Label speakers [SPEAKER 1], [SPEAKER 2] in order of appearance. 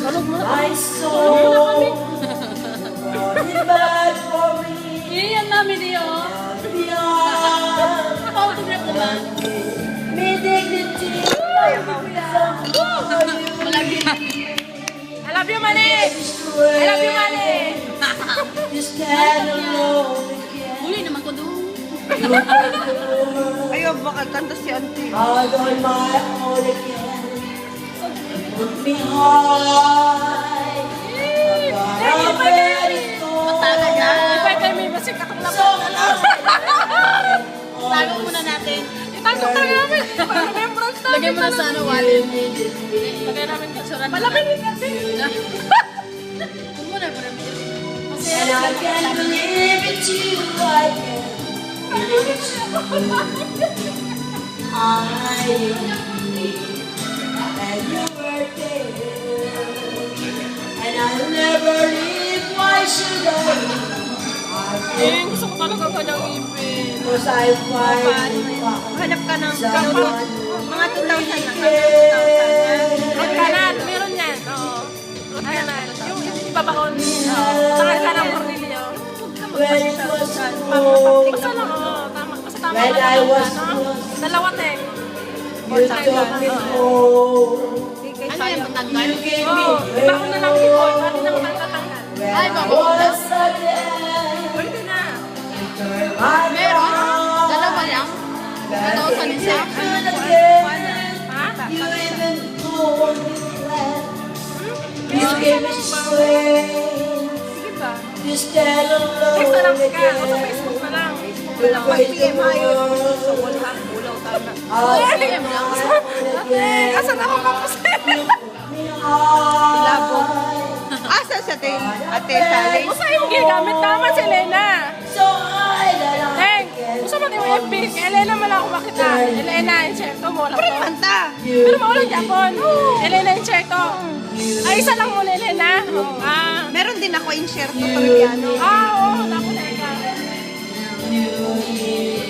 [SPEAKER 1] Kalog mo na.
[SPEAKER 2] My soul, is bad for me.
[SPEAKER 1] Iyan namin niyo.
[SPEAKER 2] Beyond
[SPEAKER 1] Autograph ko ba?
[SPEAKER 2] me dignity.
[SPEAKER 1] I love you, Manny! I love you, Manny!
[SPEAKER 2] You stand alone again.
[SPEAKER 1] Huli naman ko doon.
[SPEAKER 3] Ayaw, baka kanta si auntie.
[SPEAKER 2] Out on my own again. Put me high. Above a pedestal.
[SPEAKER 1] Talaga. Ipay kayo may masik akong
[SPEAKER 2] So high.
[SPEAKER 1] Tago muna natin. Itago tayo namin. Lagyan mo na sa ano, wallet. Lagyan namin kasuran. Malapit din natin. Huwag mo na, parang
[SPEAKER 2] And I can't believe it you I can. I and you were there. And I'll never leave. Why should I?
[SPEAKER 1] Eh, gusto ko talaga kanyang ipin.
[SPEAKER 2] Because I find
[SPEAKER 3] Hanap ka ng
[SPEAKER 2] someone
[SPEAKER 3] mga 2,000 lang.
[SPEAKER 1] Rod kanan, meron yan. Oo. Rod kanan. Yung ibabaon. Takal ka ng Cornelio.
[SPEAKER 2] when it was
[SPEAKER 1] Basta lang, oo. Tama. Basta tama
[SPEAKER 2] When
[SPEAKER 1] ka
[SPEAKER 2] I
[SPEAKER 1] lang.
[SPEAKER 2] was
[SPEAKER 1] Ano? Dalawa, te.
[SPEAKER 2] you took me home.
[SPEAKER 1] Ano yan, matanggal?
[SPEAKER 2] You gave me
[SPEAKER 1] Oo. Ibaon na lang ito. Pati na matanggal.
[SPEAKER 2] when I was again.
[SPEAKER 1] Pwede na.
[SPEAKER 2] Meron?
[SPEAKER 1] Dalawa lang? 2,000 isa? Ha?
[SPEAKER 2] You even told me that you gave me strength.
[SPEAKER 1] Sige ba?
[SPEAKER 2] You stand alone
[SPEAKER 1] Text na lang ka. O sa
[SPEAKER 2] again.
[SPEAKER 1] Facebook na lang.
[SPEAKER 2] With
[SPEAKER 3] PM
[SPEAKER 2] the
[SPEAKER 3] ayaw.
[SPEAKER 2] world.
[SPEAKER 3] So, wala. Ulaw tayo na.
[SPEAKER 2] I'll
[SPEAKER 1] PM lang. Ate, asan ako kapasay?
[SPEAKER 3] Labo. Asa sa ate Sally?
[SPEAKER 1] Usa yung gigamit naman si Elena.
[SPEAKER 2] So high that I
[SPEAKER 1] Teng,
[SPEAKER 2] can
[SPEAKER 1] usa man yung FB. Kay Elena man ako makita. Elena, inserto mo lang to.
[SPEAKER 3] Kanta.
[SPEAKER 1] Pero maulang Japon. Elena, inserto. Ay, isa lang muna, Elena. Ah,
[SPEAKER 3] Meron din ako inserto Torbiano.
[SPEAKER 1] oo. Tapos na ikaw.
[SPEAKER 2] you